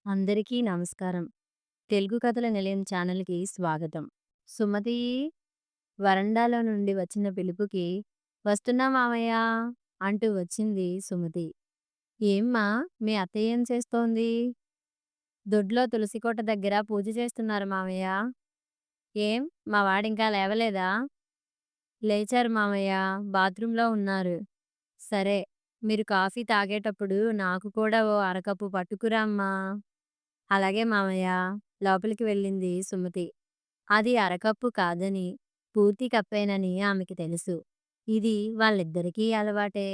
అందరికీ నమస్కారం. తెలుగు కథల నిలయం ఛానల్‌కి స్వాగతం. సుమతీ వరండాలో నుండి వచ్చిన పిలుపుకి "వస్తున్నా మామయ్య" అంటూ వచ్చింది సుమతి. "ఏమ్మా మీ అత్తయ్య ఏం చేస్తోంది?" "దొడ్లో తులసికోట దగ్గర పూజ చేస్తున్నారు మామయ్య." "ఏం మా వాడింకా లేవలేదా?" "లేచారు మామయ్య, బాత్రూంలో ఉన్నారు." "సరే, మీరు కాఫీ తాగేటప్పుడు నాకు కూడా ఓ అరకప్పు పట్టుకురా అమ్మా." "అలాగే మామయ్య." లోపలికి వెళ్ళింది సుమతి. అది అరకప్పు కాదని, పూర్తి కప్పేనని ఆమెకి తెలుసు. ఇది వాళ్ళిద్దరికీ అలవాటే.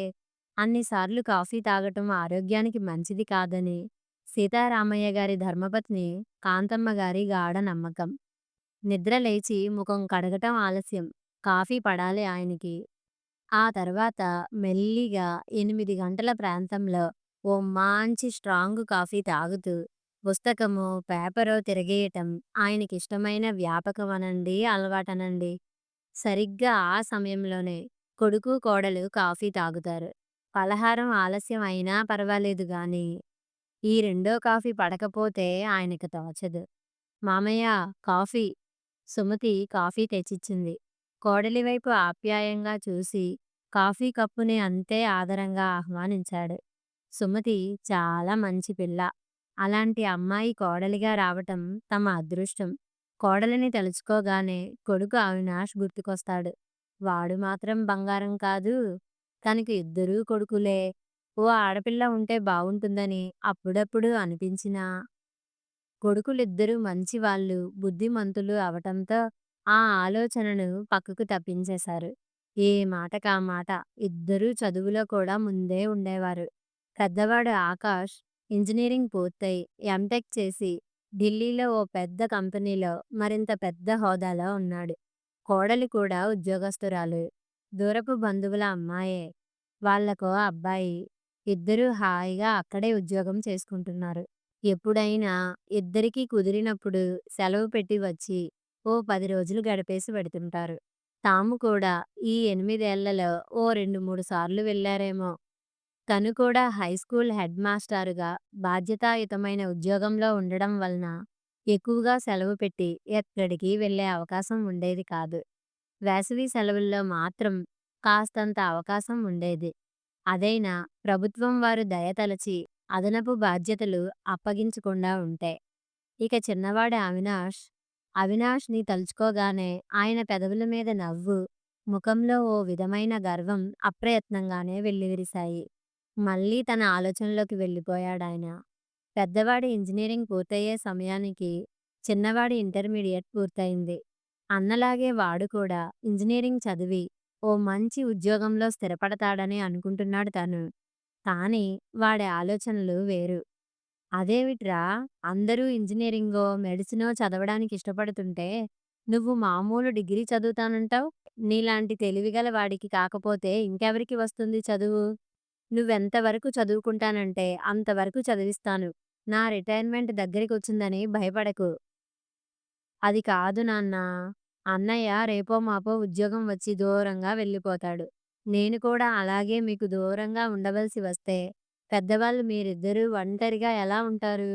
అన్నిసార్లు కాఫీ తాగటం ఆరోగ్యానికి మంచిది కాదని సీతారామయ్య గారి ధర్మపత్ని కాంతమ్మ గారి గాఢ నమ్మకం. నిద్ర లేచి ముఖం కడగటం ఆలస్యం. కాఫీ పడాలి ఆయనకి. ఆ తర్వాత మెల్లిగా 8 గంటల ప్రాంతంలో ఓ మంచి స్ట్రాంగ్ కాఫీ తాగుతూ పుస్తకమో, పేపరో తిరగేయటం ఆయనకిష్టమైన వ్యాపకమనండి, అలవాటనండి. సరిగ్గా ఆ సమయంలోనే కొడుకు, కోడలు కాఫీ తాగుతారు. పలహారం ఆలస్యం అయినా పర్వాలేదు గానీ, ఈ రెండో కాఫీ పడకపోతే ఆయనకి తోచదు. "మామయ్య, కాఫీ." సుమతి కాఫీ తెచ్చిచ్చింది. కోడలి వైపు ఆప్యాయంగా చూసి కాఫీ కప్పుని అంతే ఆదరంగా ఆహ్వానించాడు. సుమతి చాలా మంచి పిల్ల. అలాంటి అమ్మాయి కోడలిగా రావటం తమ అదృష్టం. కోడలిని తలుచుకోగానే కొడుకు అవినాష్ గుర్తుకొస్తాడు. వాడు మాత్రం బంగారం కాదు. తనకి ఇద్దరూ కొడుకులే. ఓ ఆడపిల్ల ఉంటే బావుంటుందని అప్పుడప్పుడు అనిపించినా కొడుకులిద్దరూ మంచివాళ్ళు, బుద్ధిమంతులు అవటంతో ఆ ఆలోచనను పక్కకు తప్పించేశారు. ఏ మాటకా మాట ఇద్దరూ చదువులో కూడా ముందే ఉండేవారు. పెద్దవాడు ఆకాష్ ఇంజినీరింగ్ పూర్తయి ఎంటెక్ చేసి ఢిల్లీలో ఓ పెద్ద కంపెనీలో మరింత పెద్ద హోదాలో ఉన్నాడు. కోడలి కూడా ఉద్యోగస్తురాలు. దూరపు బంధువుల అమ్మాయే. వాళ్ళకో అబ్బాయి. ఇద్దరూ హాయిగా అక్కడే ఉద్యోగం చేసుకుంటున్నారు. ఎప్పుడైనా ఇద్దరికీ కుదిరినప్పుడు సెలవు పెట్టి వచ్చి ఓ 10 రోజులు గడిపేసి వెడుతుంటారు. తాము కూడా ఈ 8 ఏళ్లలో ఓ 2, 3 సార్లు వెళ్లారేమో. తను కూడా హైస్కూల్ హెడ్ మాస్టారుగా బాధ్యతాయుతమైన ఉద్యోగంలో ఉండడం వలన ఎక్కువగా సెలవు పెట్టి ఎక్కడికి వెళ్ళే అవకాశం ఉండేది కాదు. వేసవి సెలవుల్లో మాత్రం కాస్తంత అవకాశం ఉండేది. అదైనా ప్రభుత్వం వారు దయతలచి అదనపు బాధ్యతలు అప్పగించకుండా ఉంటే. ఇక చిన్నవాడు అవినాష్‌ని తలుచుకోగానే ఆయన పెదవుల మీద నవ్వు, ముఖంలో ఓ విధమైన గర్వం అప్రయత్నంగానే వెల్లివిరిశాయి. మళ్ళీ తన ఆలోచనలోకి వెళ్ళిపోయాడాయన. పెద్దవాడి ఇంజినీరింగ్ పూర్తయ్యే సమయానికి చిన్నవాడి ఇంటర్మీడియేట్ పూర్తయింది. అన్నలాగే వాడు కూడా ఇంజినీరింగ్ చదివి ఓ మంచి ఉద్యోగంలో స్థిరపడతాడని అనుకుంటున్నాడు తను. కానీ వాడి ఆలోచనలు వేరు. "అదేవిట్రా, అందరూ ఇంజినీరింగో, మెడిసినో చదవడానికి ఇష్టపడుతుంటే, నువ్వు మామూలు డిగ్రీ చదువుతానంటావ్? నీలాంటి తెలివిగల వాడికి కాకపోతే ఇంకెవరికి వస్తుంది చదువు? నువ్వెంత వరకు చదువుకుంటానంటే అంతవరకు చదివిస్తాను. నా రిటైర్మెంట్ దగ్గరికొచ్చిందని భయపడకు." "అది కాదు నాన్నా. అన్నయ్య రేపో మాపో ఉద్యోగం వచ్చి దూరంగా వెళ్ళిపోతాడు. నేను కూడా అలాగే మీకు దూరంగా ఉండవలసి వస్తే, పెద్దవాళ్ళు మీరిద్దరూ ఒంటరిగా ఎలా ఉంటారు?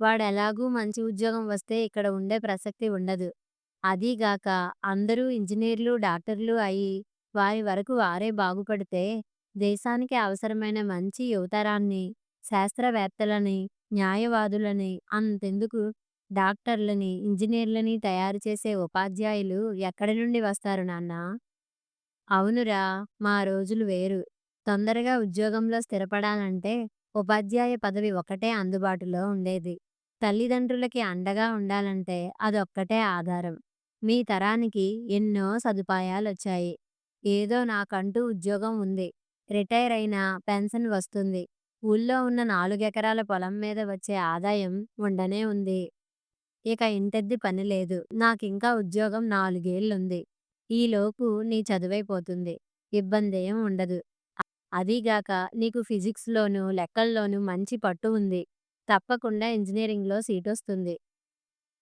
వాడెలాగూ మంచి ఉద్యోగం వస్తే ఇక్కడ ఉండే ప్రసక్తి ఉండదు. అదీగాక అందరూ ఇంజినీర్లు, డాక్టర్లు అయి వారి వరకు వారే బాగుపడితే, దేశానికి అవసరమైన మంచి యువతరాన్ని, శాస్త్రవేత్తలని, న్యాయవాదులని, అంతెందుకు డాక్టర్లని, ఇంజినీర్లని తయారు చేసే ఉపాధ్యాయులు ఎక్కడి నుండి వస్తారు నాన్నా?" "అవునురా, మా రోజులు వేరు. తొందరగా ఉద్యోగంలో స్థిరపడాలంటే ఉపాధ్యాయ పదవి ఒకటే అందుబాటులో ఉండేది. తల్లిదండ్రులకి అండగా ఉండాలంటే అదొక్కటే ఆధారం. మీ తరానికి ఎన్నో సదుపాయాలొచ్చాయి. ఏదో నాకంటూ ఉద్యోగం ఉంది. రిటైర్ అయినా పెన్షన్ వస్తుంది. ఊళ్ళో ఉన్న 4 ఎకరాల పొలం మీద వచ్చే ఆదాయం ఉండనే ఉంది. ఇక ఇంటెద్ది పని లేదు. నాకింకా ఉద్యోగం 4 ఏళ్లుంది. ఈలోపు నీ చదువైపోతుంది. ఇబ్బందేం ఉండదు. అదీగాక నీకు ఫిజిక్స్‌లోనూ, లెక్కల్లోనూ మంచి పట్టు ఉంది. తప్పకుండా ఇంజినీరింగ్‌లో సీటొస్తుంది."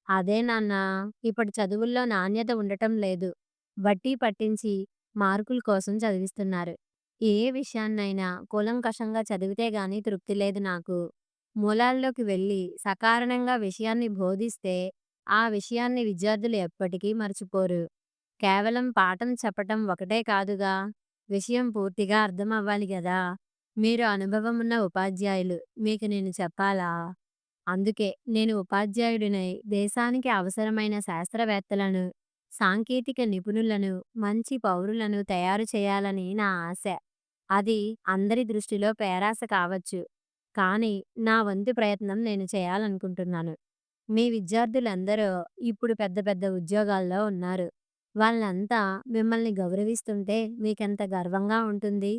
"అదే నాన్నా, ఇప్పటి చదువుల్లో నాణ్యత ఉండటం లేదు. బట్టీ పట్టించి మార్కుల కోసం చదివిస్తున్నారు. ఏ విషయాన్నైనా కూలంకషంగా చదివితే గానీ తృప్తి లేదు నాకు. మూలాల్లోకి వెళ్ళి సకారణంగా విషయాన్ని బోధిస్తే ఆ విషయాన్ని విద్యార్థులు ఎప్పటికీ మర్చిపోరు. కేవలం పాఠం చెప్పటం ఒకటే కాదుగా, విషయం పూర్తిగా అర్థమవ్వాలి గదా! మీరు అనుభవం ఉన్న ఉపాధ్యాయులు. మీకు నేను చెప్పాలా? అందుకే నేను ఉపాధ్యాయుడినై దేశానికి అవసరమైన శాస్త్రవేత్తలను, సాంకేతిక నిపుణులను, మంచి పౌరులను తయారు చేయాలని నా ఆశ. అది అందరి దృష్టిలో పేరాస కావచ్చు. కానీ నా వంతు ప్రయత్నం నేను చేయాలనుకుంటున్నాను. మీ విద్యార్థులందరూ ఇప్పుడు పెద్ద పెద్ద ఉద్యోగాల్లో ఉన్నారు. వాళ్ళంతా మిమ్మల్ని గౌరవిస్తుంటే మీకెంత గర్వంగా ఉంటుంది.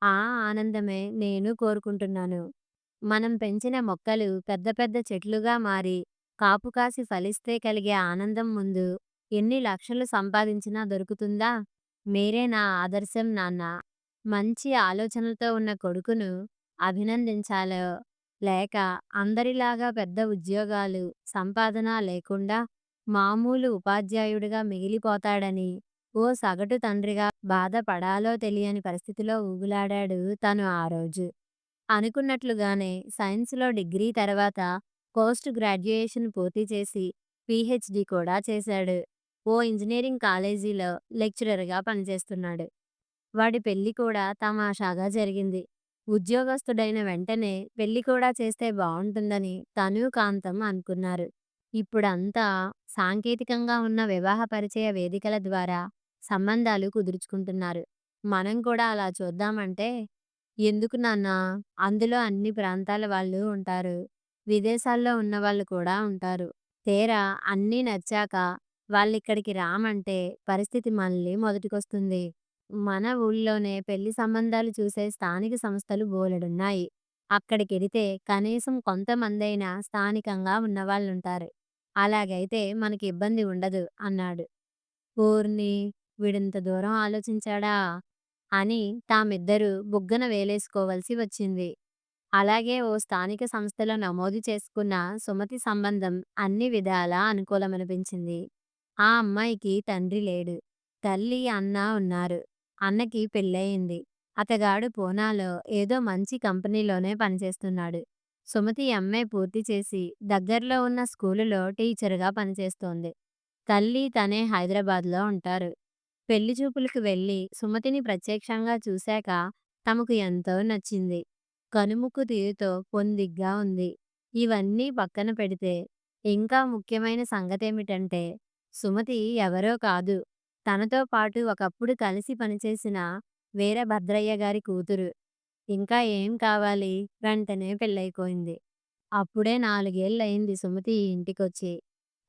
ఆ ఆనందమే నేను కోరుకుంటున్నాను. మనం పెంచిన మొక్కలు పెద్ద పెద్ద చెట్లుగా మారి కాపు కాసి ఫలిస్తే కలిగే ఆనందం ముందు ఎన్ని లక్షలు సంపాదించినా దొరుకుతుందా? మీరే నా ఆదర్శం నాన్న. మంచి ఆలోచనలతో ఉన్న కొడుకును అభినందించాలో, లేక అందరిలాగా పెద్ద ఉద్యోగాలు, సంపాదన లేకుండా మామూలు ఉపాధ్యాయుడిగా మిగిలిపోతాడని ఓ సగటు తండ్రిగా బాధపడాలో తెలియని పరిస్థితిలో ఊగులాడాడు తను ఆ రోజు. అనుకున్నట్లుగానే సైన్స్‌లో డిగ్రీ తర్వాత పోస్ట్ గ్రాడ్యుయేషన్ పూర్తి చేసి పీహెచ్‌డీ కూడా చేశాడు. ఓ ఇంజినీరింగ్ కాలేజీలో లెక్చరర్‌గా పనిచేస్తున్నాడు. వాడి పెళ్లి కూడా తమాషాగా జరిగింది. ఉద్యోగస్తుడైన వెంటనే పెళ్లి కూడా చేస్తే బావుంటుందని తనూ, కాంతం అనుకున్నారు. ఇప్పుడంతా సాంకేతికంగా ఉన్న వివాహ పరిచయ వేదికల ద్వారా సంబంధాలు కుదుర్చుకుంటున్నారు. మనం కూడా అలా చూద్దామంటే, ఎందుకు నాన్నా? అందులో అన్ని ప్రాంతాల వాళ్ళు ఉంటారు. విదేశాల్లో ఉన్నవాళ్ళు కూడా ఉంటారు. తీరా అన్నీ నచ్చాక వాళ్ళిక్కడికి రామంటే పరిస్థితి మళ్ళీ మొదటికొస్తుంది. మన ఊళ్ళోనే పెళ్లి సంబంధాలు చూసే స్థానిక సంస్థలు బోలెడున్నాయి. అక్కడికెడితే కనీసం కొంతమందైనా స్థానికంగా ఉన్నవాళ్ళుంటారు. అలాగైతే మనకి ఇబ్బంది ఉండదు అన్నాడు. ఓర్ని! వీడింత దూరం ఆలోచించాడా? అని తామిద్దరూ బుగ్గన వేలేసుకోవలసి వచ్చింది. అలాగే ఓ స్థానిక సంస్థలో నమోదు చేసుకున్న సుమతి సంబంధం అన్ని విధాలా అనుకూలమనిపించింది. ఆ అమ్మాయికి తండ్రి లేడు. తల్లి, అన్న ఉన్నారు. అన్నకి పెళ్ళయింది. అతగాడు పూనాలో ఏదో మంచి కంపెనీలోనే పనిచేస్తున్నాడు. సుమతి ఎంఏ పూర్తి చేసి దగ్గరలో ఉన్న స్కూలులో టీచరుగా పనిచేస్తోంది. తల్లి, తనే హైదరాబాద్‌లో ఉంటారు. పెళ్లి చూపులకు వెళ్ళి సుమతిని ప్రత్యక్షంగా చూశాక తమకు ఎంతో నచ్చింది. కనుముక్కు తీరుతో పొందిగ్గా ఉంది. ఇవన్నీ పక్కన పెడితే ఇంకా ముఖ్యమైన సంగతేమిటంటే సుమతి ఎవరో కాదు. తనతో పాటు ఒకప్పుడు కలిసి పనిచేసిన వీరభద్రయ్య గారి కూతురు. ఇంకా ఏం కావాలి? వెంటనే పెళ్ళయిపోయింది. అప్పుడే 4 ఏళ్లయింది సుమతి ఈ ఇంటికొచ్చి.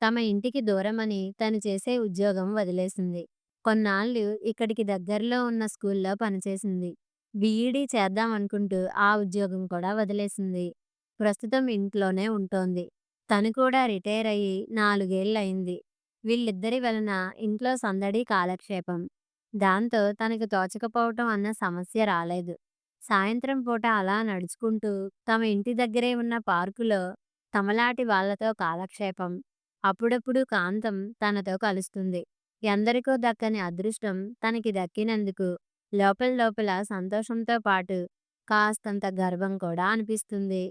తమ ఇంటికి దూరమని తను చేసే ఉద్యోగం వదిలేసింది. కొన్నాళ్ళు ఇక్కడికి దగ్గరలో ఉన్న స్కూల్లో పనిచేసింది. బీఈడీ చేద్దామనుకుంటూ ఆ ఉద్యోగం కూడా వదిలేసింది. ప్రస్తుతం ఇంట్లోనే ఉంటోంది. తను కూడా రిటైర్ అయ్యి 4 ఏళ్లయింది. వీళ్ళిద్దరి వలన ఇంట్లో సందడి, కాలక్షేపం. దాంతో తనకు తోచకపోవటం అన్న సమస్య రాలేదు. సాయంత్రం పూట అలా నడుచుకుంటూ తమ ఇంటి దగ్గరే ఉన్న పార్కులో తమలాటి వాళ్ళతో కాలక్షేపం. అప్పుడప్పుడు కాంతం తనతో కలుస్తుంది. ఎందరికో దక్కని అదృష్టం తనకి దక్కినందుకు లోపల లోపల సంతోషంతో పాటు కాస్తంత గర్వం కూడా అనిపిస్తుంది.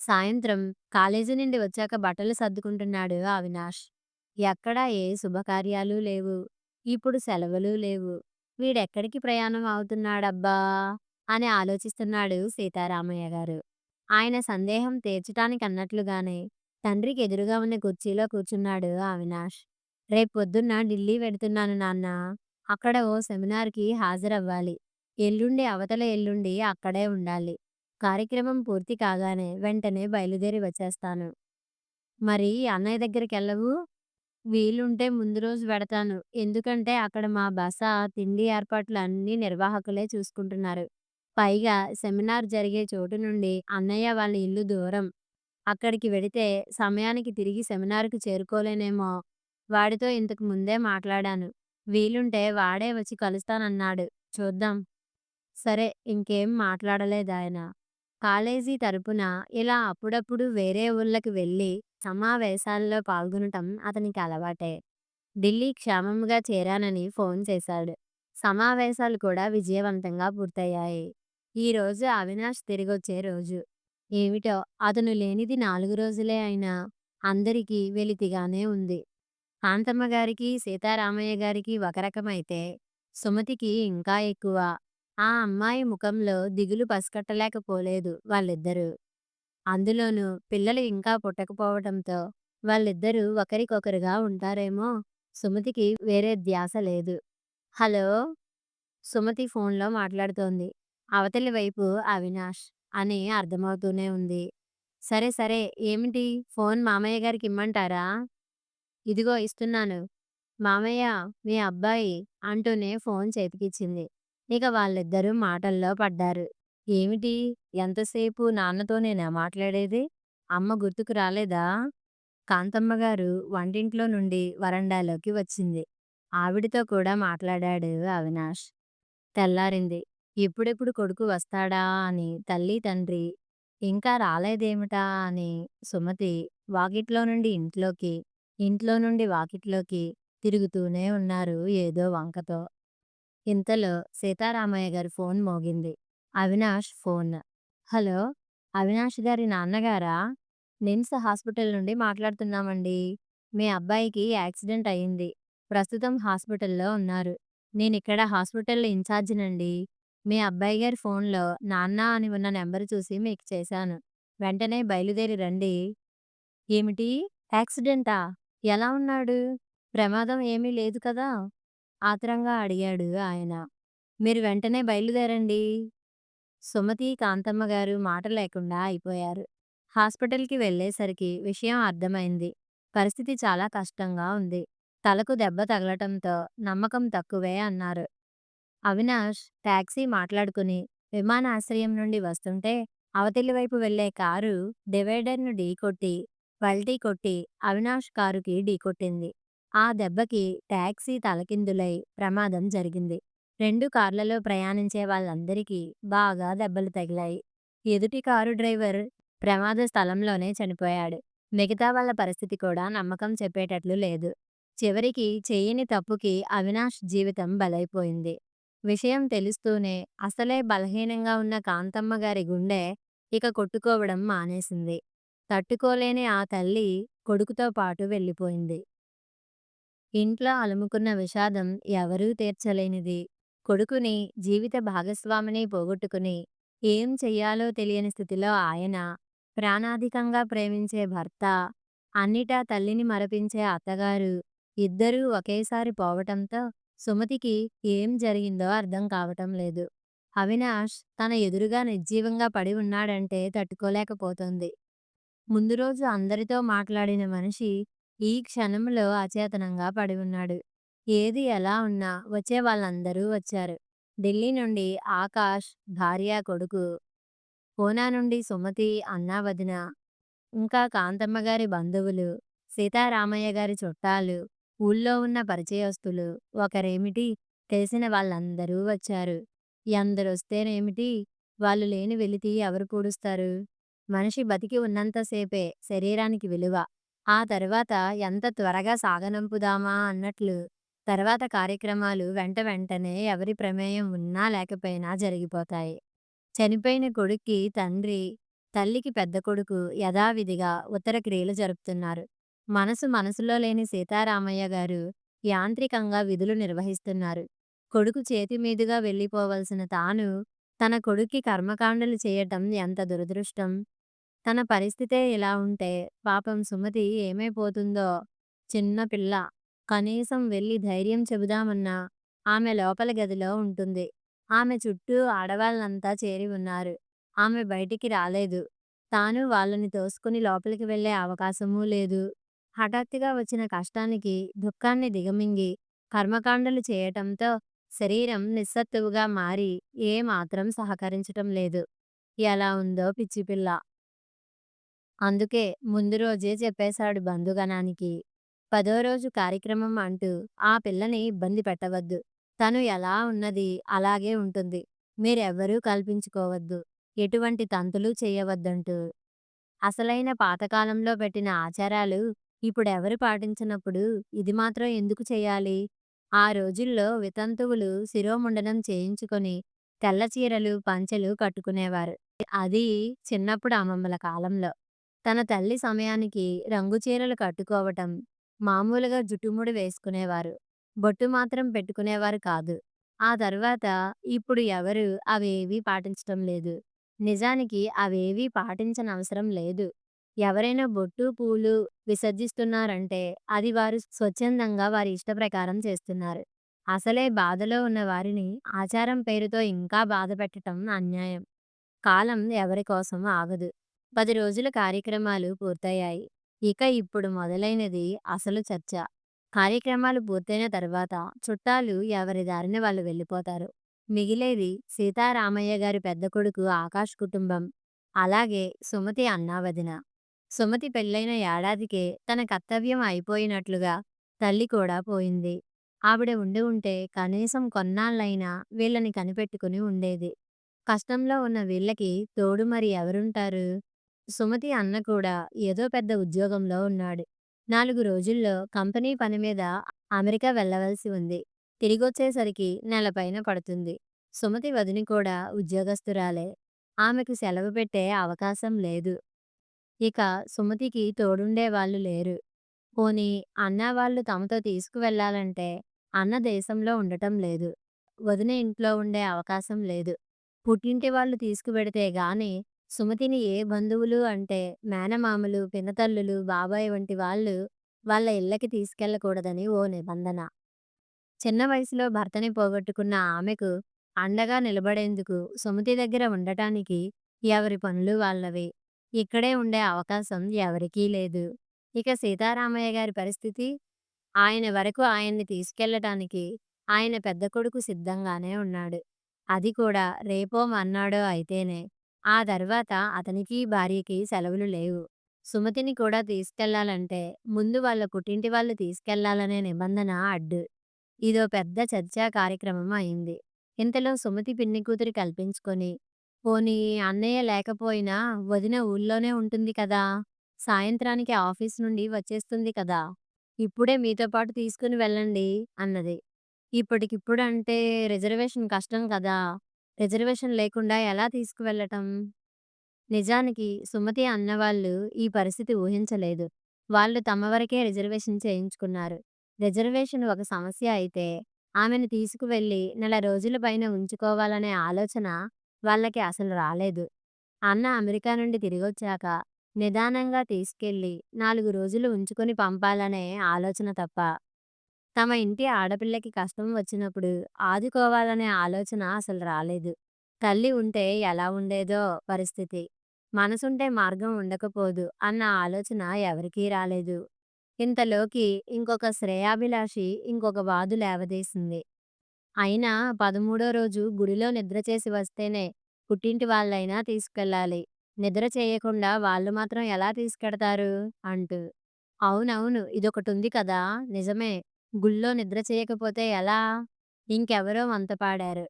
సాయంత్రం కాలేజీ నుండి వచ్చాక బట్టలు సర్దుకుంటున్నాడు అవినాష్. ఎక్కడా ఏ శుభకార్యాలు లేవు. ఇప్పుడు సెలవులు లేవు. వీడెక్కడికి ప్రయాణం అవుతున్నాడబ్బా అని ఆలోచిస్తున్నాడు సీతారామయ్య గారు. ఆయన సందేహం తీర్చటానికన్నట్లుగానే తండ్రికి ఎదురుగా ఉన్న కుర్చీలో కూర్చున్నాడు అవినాష్. రేపొద్దున్న ఢిల్లీ వెడుతున్నాను నాన్నా. అక్కడ ఓ సెమినార్‌కి హాజరవ్వాలి. ఎల్లుండి అవతల ఎల్లుండి అక్కడే ఉండాలి. కార్యక్రమం పూర్తి కాగానే వెంటనే బయలుదేరి వచ్చేస్తాను. మరి అన్నయ్య దగ్గరికెళ్ళవు? వీలుంటే ముందు రోజు వెడతాను. ఎందుకంటే అక్కడ మా బస, తిండి ఏర్పాట్లు అన్నీ నిర్వాహకులే చూసుకుంటున్నారు. పైగా సెమినార్ జరిగే చోటు నుండి అన్నయ్య వాళ్ళ ఇల్లు దూరం. అక్కడికి వెడితే సమయానికి తిరిగి సెమినార్‌కి చేరుకోలేనేమో. వాడితో ఇంతకు ముందే మాట్లాడాను. వీలుంటే వాడే వచ్చి కలుస్తానన్నాడు. చూద్దాం. సరే ఇంకేం మాట్లాడలేదాయన. కాలేజీ తరపున ఇలా అప్పుడప్పుడు వేరే ఊళ్ళకి వెళ్ళి సమావేశాల్లో పాల్గొనటం అతనికి అలవాటే. ఢిల్లీ క్షేమంగా చేరానని ఫోన్ చేశాడు. సమావేశాలు కూడా విజయవంతంగా పూర్తయ్యాయి. ఈరోజు అవినాష్ తిరిగొచ్చే రోజు. ఏమిటో అతను లేనిది 4 రోజులే అయినా అందరికీ వెలితిగానే ఉంది. కాంతమ్మ గారికి, సీతారామయ్య గారికి ఒక రకమైతే, సుమతికి ఇంకా ఎక్కువ. ఆ అమ్మాయి ముఖంలో దిగులు పసికట్టలేకపోలేదు వాళ్ళిద్దరూ. అందులోనూ పిల్లలు ఇంకా పుట్టకపోవటంతో వాళ్ళిద్దరూ ఒకరికొకరుగా ఉంటారేమో. సుమతికి వేరే ధ్యాస లేదు. హలో! సుమతి ఫోన్‌లో మాట్లాడుతోంది. అవతలి వైపు అవినాష్ అని అర్థమవుతూనే ఉంది. సరే, సరే ఏమిటి ఫోన్ మామయ్య గారికిమ్మంటారా? ఇదిగో ఇస్తున్నాను. మామయ్య మీ అబ్బాయి అంటూనే ఫోన్ చేతికిచ్చింది. ఇక వాళ్ళిద్దరూ మాటల్లో పడ్డారు. ఏమిటి ఎంతసేపు నాన్నతోనేనా మాట్లాడేది? అమ్మ గుర్తుకు రాలేదా? కాంతమ్మ గారు వంటింట్లో నుండి వరండాలోకి వచ్చింది. ఆవిడతో కూడా మాట్లాడాడు అవినాష్. తెల్లారింది. ఎప్పుడెప్పుడు కొడుకు వస్తాడా అని తల్లి, తండ్రి, ఇంకా రాలేదేమిటా అని సుమతి వాకిట్లో నుండి ఇంట్లోకి, ఇంట్లో నుండి వాకిట్లోకి తిరుగుతూనే ఉన్నారు ఏదో వంకతో. ఇంతలో సీతారామయ్య గారి ఫోన్ మోగింది. అవినాష్ ఫోన్. హలో! అవినాష్ గారి నాన్నగారా? నిమ్స్ హాస్పిటల్ నుండి మాట్లాడుతున్నామండి. మీ అబ్బాయికి యాక్సిడెంట్ అయింది. ప్రస్తుతం హాస్పిటల్‌లో ఉన్నారు. నేనిక్కడ హాస్పిటల్ ఇన్ఛార్జినండి. మీ అబ్బాయి గారి ఫోన్‌లో నాన్న అని ఉన్న నంబర్ చూసి మీకు చేశాను. వెంటనే బయలుదేరి రండి. ఏమిటి? యాక్సిడెంటా? ఎలా ఉన్నాడు? ప్రమాదం ఏమీ లేదు కదా? ఆత్రంగా అడిగాడు ఆయన. మీరు వెంటనే బయలుదేరండి. సుమతి, కాంతమ్మ గారు మాట లేకుండా అయిపోయారు. హాస్పిటల్‌కి వెళ్ళేసరికి విషయం అర్థమైంది. పరిస్థితి చాలా కష్టంగా ఉంది. తలకు దెబ్బ తగలటంతో నమ్మకం తక్కువే అన్నారు. అవినాష్ టాక్సీ మాట్లాడుకుని విమానాశ్రయం నుండి వస్తుంటే అవతలి వైపు వెళ్లే కారు డివైడర్‌ను ఢీకొట్టి, పల్టీ కొట్టి అవినాష్ కారుకి ఢీకొట్టింది. ఆ దెబ్బకి టాక్సీ తలకిందులై ప్రమాదం జరిగింది. 2 కార్లలో ప్రయాణించే వాళ్ళందరికీ బాగా దెబ్బలు తగిలాయి. ఎదుటి కారు డ్రైవర్ ప్రమాద స్థలంలోనే చనిపోయాడు. మిగతా వాళ్ళ పరిస్థితి కూడా నమ్మకం చెప్పేటట్లు లేదు. చివరికి చెయ్యని తప్పుకి అవినాష్ జీవితం బలైపోయింది. విషయం తెలుస్తూనే అసలే బలహీనంగా ఉన్న కాంతమ్మ గారి గుండె ఇక కొట్టుకోవడం మానేసింది. తట్టుకోలేని ఆ తల్లి కొడుకుతో పాటు వెళ్ళిపోయింది. ఇంట్లో అలుముకున్న విషాదం ఎవరూ తీర్చలేనిది. కొడుకుని, జీవిత భాగస్వామిని పోగొట్టుకుని ఏం చెయ్యాలో తెలియని స్థితిలో ఆయన, ప్రాణాధికంగా ప్రేమించే భర్త, అన్నిటా తల్లిని మరపించే అత్తగారు ఇద్దరూ ఒకేసారి పోవటంతో సుమతికి ఏం జరిగిందో అర్థం కావటం లేదు. అవినాష్ తన ఎదురుగా నిర్జీవంగా పడి ఉన్నాడంటే తట్టుకోలేకపోతోంది. ముందు రోజు అందరితో మాట్లాడిన మనిషి ఈ క్షణంలో అచేతనంగా పడి ఉన్నాడు. ఏది ఎలా ఉన్నా వచ్చే వాళ్ళందరూ వచ్చారు. ఢిల్లీ నుండి ఆకాష్, భార్య, కొడుకు, పూనా నుండి సుమతి, అన్నా వదిన, ఇంకా కాంతమ్మ గారి బంధువులు, సీతారామయ్య గారి చుట్టాలు, ఊళ్ళో ఉన్న పరిచయస్తులు, ఒకరేమిటి తెలిసిన వాళ్ళందరూ వచ్చారు. ఎందరొస్తేనేమిటి, వాళ్ళు లేని వెలితి ఎవరు పూడుస్తారు? మనిషి బతికి ఉన్నంత సేపే శరీరానికి విలువ. ఆ తర్వాత ఎంత త్వరగా సాగనంపుదామా అన్నట్లు తర్వాత కార్యక్రమాలు వెంట వెంటనే ఎవరి ప్రమేయం ఉన్నా లేకపోయినా జరిగిపోతాయి. చనిపోయిన కొడుక్కి తండ్రి, తల్లికి పెద్ద కొడుకు యథావిధిగా ఉత్తర క్రియలు జరుపుతున్నారు. మనసులో లేని సీతారామయ్య గారు యాంత్రికంగా విధులు నిర్వహిస్తున్నారు. కొడుకు చేతి మీదుగా వెళ్ళిపోవలసిన తాను తన కొడుక్కి కర్మకాండలు చేయటం ఎంత దురదృష్టం. తన పరిస్థితే ఇలా ఉంటే పాపం సుమతి ఏమైపోతుందో. చిన్న పిల్ల. కనీసం వెళ్ళి ధైర్యం చెబుదామన్నా ఆమె లోపల గదిలో ఉంటుంది. ఆమె చుట్టూ ఆడవాళ్ళంతా చేరి ఉన్నారు. ఆమె బయటికి రాలేదు. తాను వాళ్ళని తోసుకుని లోపలికి వెళ్ళే అవకాశమూ లేదు. హఠాత్తుగా వచ్చిన కష్టానికి, దుఃఖాన్ని దిగమింగి కర్మకాండలు చేయటంతో శరీరం నిస్సత్తువుగా మారి ఏమాత్రం సహకరించటం లేదు. ఎలా ఉందో పిచ్చిపిల్ల. అందుకే ముందు రోజే చెప్పేశాడు బంధుగణానికి. 10వ రోజు కార్యక్రమం అంటూ ఆ పిల్లని ఇబ్బంది పెట్టవద్దు. తను ఎలా ఉన్నది అలాగే ఉంటుంది. మీరెవ్వరూ కల్పించుకోవద్దు. ఎటువంటి తంతులు చేయవద్దంటూ. అసలైన పాతకాలంలో పెట్టిన ఆచారాలు ఇప్పుడెవరు పాటించనప్పుడు ఇది మాత్రం ఎందుకు చెయ్యాలి? ఆ రోజుల్లో వితంతువులు శిరోముండనం చేయించుకొని తెల్ల చీరలు, పంచెలు కట్టుకునేవారు. అది చిన్నప్పుడు అమ్మమ్మల కాలంలో. తన తల్లి సమయానికి రంగు చీరలు కట్టుకోవటం, మామూలుగా జుట్టుముడి వేసుకునేవారు. బొట్టు మాత్రం పెట్టుకునేవారు కాదు. ఆ తర్వాత ఇప్పుడు ఎవరు అవేవీ పాటించటం లేదు. నిజానికి అవేవీ పాటించనవసరం లేదు. ఎవరైనా బొట్టు, పూలు విసర్జిస్తున్నారంటే అది వారు స్వచ్ఛందంగా వారి ఇష్ట ప్రకారం చేస్తున్నారు. అసలే బాధలో ఉన్న వారిని ఆచారం పేరుతో ఇంకా బాధ పెట్టటం అన్యాయం. కాలం ఎవరి కోసం ఆగదు. 10 రోజుల కార్యక్రమాలు పూర్తయ్యాయి. ఇక ఇప్పుడు మొదలైనది అసలు చర్చ. కార్యక్రమాలు పూర్తయిన తర్వాత చుట్టాలు ఎవరి దారిన వాళ్ళు వెళ్ళిపోతారు. మిగిలేది సీతారామయ్య గారి పెద్ద కొడుకు ఆకాష్ కుటుంబం. అలాగే సుమతి అన్నావదిన. సుమతి పెళ్ళైన ఏడాదికే తన కర్తవ్యం అయిపోయినట్లుగా తల్లి కూడా పోయింది. ఆవిడ ఉండి ఉంటే కనీసం కొన్నాళ్ళైనా వీళ్ళని కనిపెట్టుకుని ఉండేది. కష్టంలో ఉన్న వీళ్ళకి తోడు మరి ఎవరుంటారు? సుమతి అన్న కూడా ఏదో పెద్ద ఉద్యోగంలో ఉన్నాడు. 4 రోజుల్లో కంపెనీ పని మీద అమెరికా వెళ్ళవలసి ఉంది. తిరిగొచ్చేసరికి నెల పైన పడుతుంది. సుమతి వదిన కూడా ఉద్యోగస్తురాలే. ఆమెకు సెలవు పెట్టే అవకాశం లేదు. ఇక సుమతికి తోడుండే వాళ్ళు లేరు. పోనీ అన్న వాళ్ళు తమతో తీసుకువెళ్ళాలంటే అన్న దేశంలో ఉండటం లేదు. వదిన ఇంట్లో ఉండే అవకాశం లేదు. పుట్టింటి వాళ్ళు తీసుకువెడితే గాని సుమతిని ఏ బంధువులు అంటే మేనమామలు, పినతల్లులు, బాబాయ్ వంటి వాళ్ళు వాళ్ళ ఇళ్ళకి తీసుకెళ్ళకూడదని ఓ నిబంధన. చిన్న వయసులో భర్తని పోగొట్టుకున్న ఆమెకు అండగా నిలబడేందుకు సుమతి దగ్గర ఉండటానికి ఎవరి పనులు వాళ్ళవి. ఇక్కడే ఉండే అవకాశం ఎవరికీ లేదు. ఇక సీతారామయ్య గారి పరిస్థితి? ఆయన వరకు ఆయన్ని తీసుకెళ్ళటానికి ఆయన పెద్ద కొడుకు సిద్ధంగానే ఉన్నాడు. అది కూడా రేపో మర్నాడో అయితేనే. ఆ తర్వాత అతనికి, భార్యకి సెలవులు లేవు. సుమతిని కూడా తీసుకెళ్ళాలంటే ముందు వాళ్ళ పుట్టింటి వాళ్ళు తీసుకెళ్ళాలనే నిబంధన అడ్డు. ఇదో పెద్ద చర్చా కార్యక్రమం అయింది. ఇంతలో సుమతి పిన్ని కూతురు కల్పించుకొని, పోనీ అన్నయ్య లేకపోయినా వదిన ఊళ్ళోనే ఉంటుంది కదా! సాయంత్రానికి ఆఫీస్ నుండి వచ్చేస్తుంది కదా! ఇప్పుడే మీతో పాటు తీసుకుని వెళ్ళండి అన్నది. ఇప్పటికిప్పుడు అంటే రిజర్వేషన్ కష్టం కదా! రిజర్వేషన్ లేకుండా ఎలా తీసుకువెళ్ళటం? నిజానికి సుమతి అన్నవాళ్ళు ఈ పరిస్థితి ఊహించలేదు. వాళ్ళు తమ వరకే రిజర్వేషన్ చేయించుకున్నారు. రిజర్వేషన్ ఒక సమస్య అయితే ఆమెను తీసుకువెళ్ళి నెల రోజుల పైన ఉంచుకోవాలనే ఆలోచన వాళ్ళకి అసలు రాలేదు. అన్న అమెరికా నుండి తిరిగొచ్చాక నిదానంగా తీసుకెళ్ళి 4 రోజులు ఉంచుకొని పంపాలనే ఆలోచన తప్ప, తమ ఇంటి ఆడపిల్లకి కష్టం వచ్చినప్పుడు ఆదుకోవాలనే ఆలోచన అసలు రాలేదు. తల్లి ఉంటే ఎలా ఉండేదో పరిస్థితి. మనసుంటే మార్గం ఉండకపోదు అన్న ఆలోచన ఎవరికీ రాలేదు. ఇంతలోకి ఇంకొక శ్రేయాభిలాషి ఇంకొక వాదు లేవదీసింది. అయినా 13 రోజు గుడిలో నిద్ర చేసి వస్తేనే పుట్టింటి వాళ్ళైనా తీసుకెళ్ళాలి. నిద్ర చేయకుండా వాళ్ళు మాత్రం ఎలా తీసుకెడతారు? అంటూ. అవునవును. ఇదొకటుంది కదా! నిజమే. గుళ్ళో నిద్ర చేయకపోతే ఎలా? ఇంకెవరో వంత పాడారు.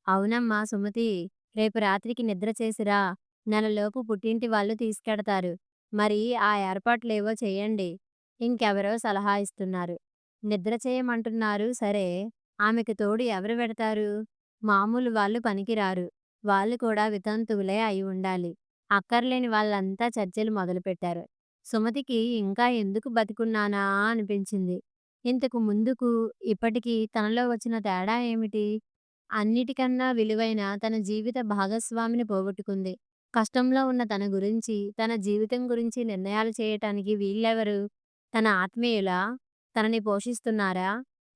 అవునమ్మా సుమతీ! రేపు రాత్రికి నిద్ర చేసిరా. నెలలోపు పుట్టింటి వాళ్ళు తీసుకెడతారు. మరి ఆ ఏర్పాట్లేవో చెయ్యండి. ఇంకెవరో సలహా ఇస్తున్నారు. నిద్ర చేయమంటున్నారు సరే. ఆమెకు తోడు ఎవరు వెడతారు? మామూలు వాళ్ళు పనికిరారు. వాళ్ళు కూడా వితంతువులే అయి ఉండాలి. అక్కర్లేని వాళ్ళంతా చర్చలు మొదలుపెట్టారు. సుమతికి ఇంకా ఎందుకు బతికున్నానా అనిపించింది. ఇంతకు ముందుకు, ఇప్పటికి తనలో వచ్చిన తేడా ఏమిటి? అన్నిటికన్నా విలువైన తన జీవిత భాగస్వామిని పోగొట్టుకుంది. కష్టంలో ఉన్న తన గురించి, తన జీవితం గురించి నిర్ణయాలు చేయటానికి వీళ్ళెవరు? తన ఆత్మీయులా? తనని పోషిస్తున్నారా?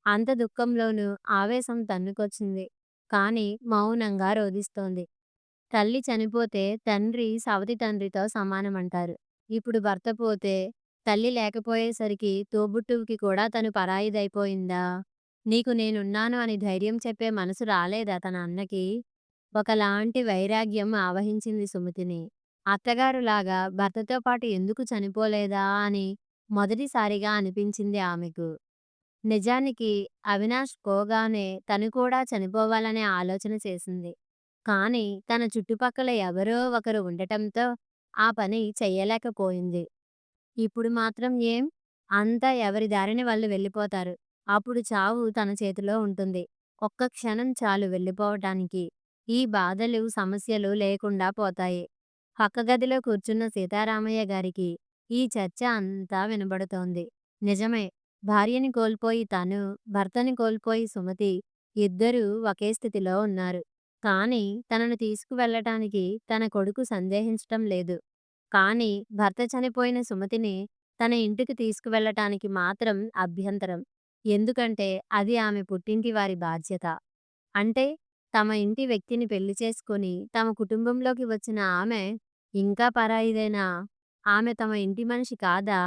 అంత దుఃఖంలోనూ ఆవేశం తన్నుకొచ్చింది. కానీ మౌనంగా రోదిస్తోంది. తల్లి చనిపోతే తండ్రి సవతి తండ్రితో సమానమంటారు. ఇప్పుడు భర్త పోతే, తల్లి లేకపోయేసరికి తోబుట్టువుకి కూడా తను పరాయిదైపోయిందా? నీకు నేనున్నాను అని ధైర్యం చెప్పే మనసు రాలేదా తన అన్నకి? ఒకలాంటి వైరాగ్యం ఆవహించింది సుమతిని. అత్తగారులాగా భర్తతో పాటు ఎందుకు చనిపోలేదా అని మొదటిసారిగా అనిపించింది ఆమెకు. నిజానికి అవినాష్ పోగానే తను కూడా చనిపోవాలనే ఆలోచన చేసింది. కానీ తన చుట్టుపక్కల ఎవరో ఒకరు ఉండటంతో ఆ పని చెయ్యలేకపోయింది. ఇప్పుడు మాత్రం ఏం? అంతా ఎవరి దారిన వాళ్ళు వెళ్ళిపోతారు. అప్పుడు చావు తన చేతిలో ఉంటుంది. ఒక్క క్షణం చాలు వెళ్ళిపోవటానికి. ఈ బాధలు, సమస్యలు లేకుండా పోతాయి. పక్క గదిలో కూర్చున్న సీతారామయ్య గారికి ఈ చర్చ అంతా వినబడుతోంది. నిజమే. భార్యని కోల్పోయి తను, భర్తని కోల్పోయి సుమతి ఇద్దరూ ఒకే స్థితిలో ఉన్నారు. కానీ తనను తీసుకువెళ్ళటానికి తన కొడుకు సందేహించటం లేదు. కానీ భర్త చనిపోయిన సుమతిని తన ఇంటికి తీసుకువెళ్ళటానికి మాత్రం అభ్యంతరం. ఎందుకంటే అది ఆమె పుట్టింటి వారి బాధ్యత. అంటే తమ ఇంటి వ్యక్తిని పెళ్లి చేసుకొని తమ కుటుంబంలోకి వచ్చిన ఆమె ఇంకా పరాయిదేనా? ఆమె తమ ఇంటి మనిషి కాదా?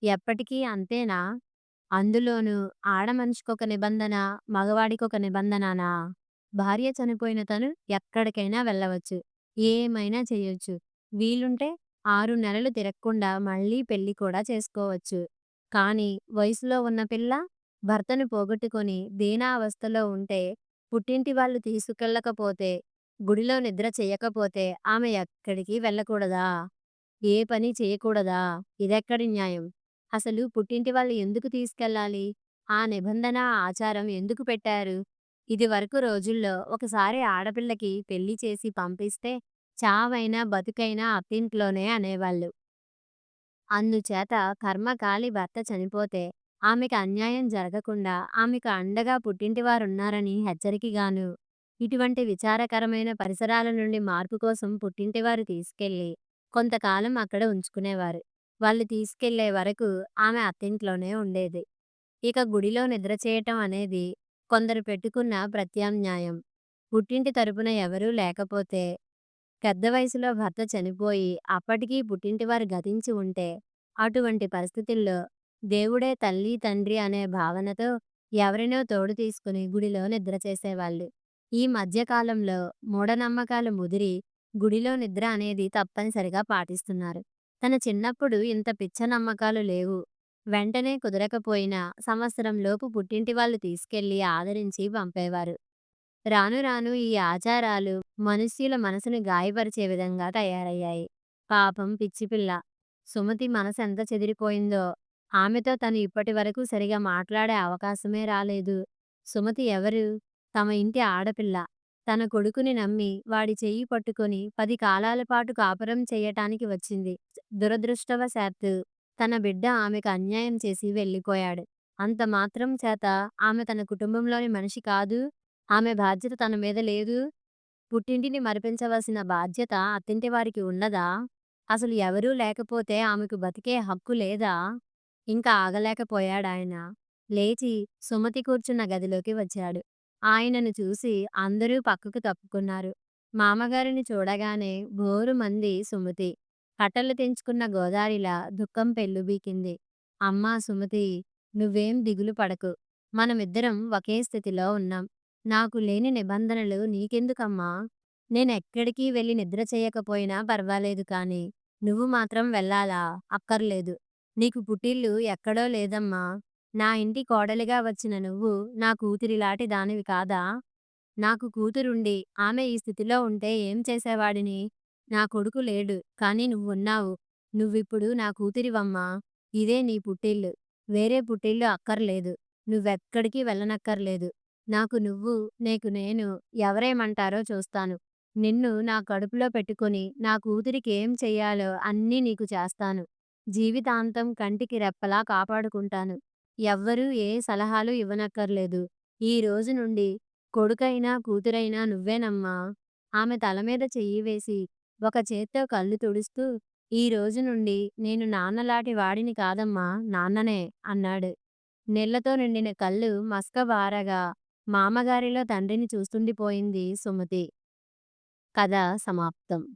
ఎప్పటికీ అంతేనా? అందులోనూ ఆడమనిషికొక నిబంధన, మగవాడికొక నిబంధననా? భార్య చనిపోయిన తను ఎక్కడికైనా వెళ్ళవచ్చు. ఏమైనా చెయ్యొచ్చు. వీలుంటే 6 నెలలు తిరక్కుండా మళ్ళీ పెళ్లి కూడా చేసుకోవచ్చు. కానీ వయసులో ఉన్న పిల్ల భర్తను పోగొట్టుకొని దీనావస్థలో ఉంటే, పుట్టింటి వాళ్ళు తీసుకెళ్ళకపోతే, గుడిలో నిద్ర చెయ్యకపోతే ఆమె ఎక్కడికి వెళ్ళకూడదా? ఏ పని చేయకూడదా? ఇదెక్కడి న్యాయం? అసలు పుట్టింటి వాళ్ళు ఎందుకు తీసుకెళ్ళాలి? ఆ నిబంధన, ఆచారం ఎందుకు పెట్టారు? ఇదివరకు రోజుల్లో ఒకసారి ఆడపిల్లకి పెళ్లి చేసి పంపిస్తే చావైనా, బతుకైనా అత్తింట్లోనే అనేవాళ్ళు. అందుచేత కర్మకాలి భర్త చనిపోతే ఆమెకు అన్యాయం జరగకుండా ఆమెకు అండగా పుట్టింటివారున్నారని హెచ్చరికగాను, ఇటువంటి విచారకరమైన పరిసరాల నుండి మార్పు కోసం పుట్టింటివారు తీసుకెళ్ళి కొంతకాలం అక్కడ ఉంచుకునేవారు. వాళ్ళు తీసుకెళ్లే వరకు ఆమె అత్తింట్లోనే ఉండేది. ఇక గుడిలో నిద్ర చేయటం అనేది కొందరు పెట్టుకున్న ప్రత్యామ్నాయం. పుట్టింటి తరపున ఎవరూ లేకపోతే, పెద్ద వయసులో భర్త చనిపోయి అప్పటికీ పుట్టింటివారు గతించి ఉంటే, అటువంటి పరిస్థితుల్లో దేవుడే తల్లి, తండ్రి అనే భావనతో ఎవరినో తోడు తీసుకుని గుడిలో నిద్ర చేసేవాళ్ళు. ఈ మధ్య కాలంలో మూఢనమ్మకాలు ముదిరి గుడిలో నిద్ర అనేది తప్పనిసరిగా పాటిస్తున్నారు. తన చిన్నప్పుడు ఇంత పిచ్చ నమ్మకాలు లేవు. వెంటనే కుదరకపోయినా సంవత్సరంలోపు పుట్టింటి వాళ్ళు తీసుకెళ్ళి ఆదరించి పంపేవారు. రాను రాను ఈ ఆచారాలు మనుష్యుల మనసుని గాయపరిచే విధంగా తయారయ్యాయి. పాపం పిచ్చిపిల్ల. సుమతి మనసెంత చెదిరిపోయిందో. ఆమెతో తను ఇప్పటివరకు సరిగా మాట్లాడే అవకాశమే రాలేదు. సుమతి ఎవరు? తమ ఇంటి ఆడపిల్ల. తన కొడుకుని నమ్మి వాడి చెయ్యి పట్టుకొని 10 కాలాల పాటు కాపురం చెయ్యటానికి వచ్చింది. దురదృష్టవశాత్తు తన బిడ్డ ఆమెకు అన్యాయం చేసి వెళ్ళిపోయాడు. అంత మాత్రం చేత ఆమె తన కుటుంబంలోని మనిషి కాదు? ఆమె బాధ్యత తన మీద లేదు? పుట్టింటిని మరిపించవలసిన బాధ్యత అత్తింటి వారికి ఉన్నదా? అసలు ఎవరూ లేకపోతే ఆమెకు బతికే హక్కు లేదా? ఇంకా ఆగలేకపోయాడాయన. లేచి సుమతి కూర్చున్న గదిలోకి వచ్చాడు. ఆయనను చూసి అందరూ పక్కకు తప్పుకున్నారు. మామగారిని చూడగానే భోరుమంది సుమతి. కట్టలు తెంచుకున్న గోదారిలా దుఃఖం పెల్లుబికింది. అమ్మా సుమతీ! నువ్వేం దిగులు పడకు. మనమిద్దరం ఒకే స్థితిలో ఉన్నాం. నాకు లేని నిబంధనలు నీకెందుకమ్మా? నేనెక్కడికి వెళ్ళి నిద్ర చెయ్యకపోయినా పర్వాలేదు కానీ, నువ్వు మాత్రం వెళ్ళాలా? అక్కర్లేదు. నీకు పుట్టిల్లు ఎక్కడో లేదమ్మా. నా ఇంటి కోడలిగా వచ్చిన నువ్వు నా కూతురిలాంటి దానివి కాదా? నాకు కూతురుండి ఆమె ఈ స్థితిలో ఉంటే ఏం చేసేవాడిని? నా కొడుకు లేడు. కానీ నువ్వున్నావు. నువ్విప్పుడు నా కూతురివమ్మా. ఇదే నీ పుట్టిల్లు. వేరే పుట్టిల్లు అక్కర్లేదు. నువ్వెక్కడికి వెళ్ళనక్కర్లేదు. నాకు నువ్వు, నీకు నేను. ఎవరేమంటారో చూస్తాను. నిన్ను నా కడుపులో పెట్టుకొని నా కూతురికి ఏం చెయ్యాలో అన్నీ నీకు చేస్తాను. జీవితాంతం కంటికి రెప్పలా కాపాడుకుంటాను. ఎవ్వరూ ఏ సలహాలు ఇవ్వనక్కర్లేదు. ఈ రోజు నుండి కొడుకైనా, కూతురైనా నువ్వేనమ్మా. ఆమె తల మీద చెయ్యి వేసి ఒక చేత్తో కళ్ళు తుడుస్తూ, ఈ రోజు నుండి నేను నాన్నలాంటి వాడిని కాదమ్మా, నాన్ననే అన్నాడు. నీళ్లతో నిండిన కళ్ళు మసకబారగా మామగారిలో తండ్రిని చూస్తుండిపోయింది సుమతి. కథ సమాప్తం.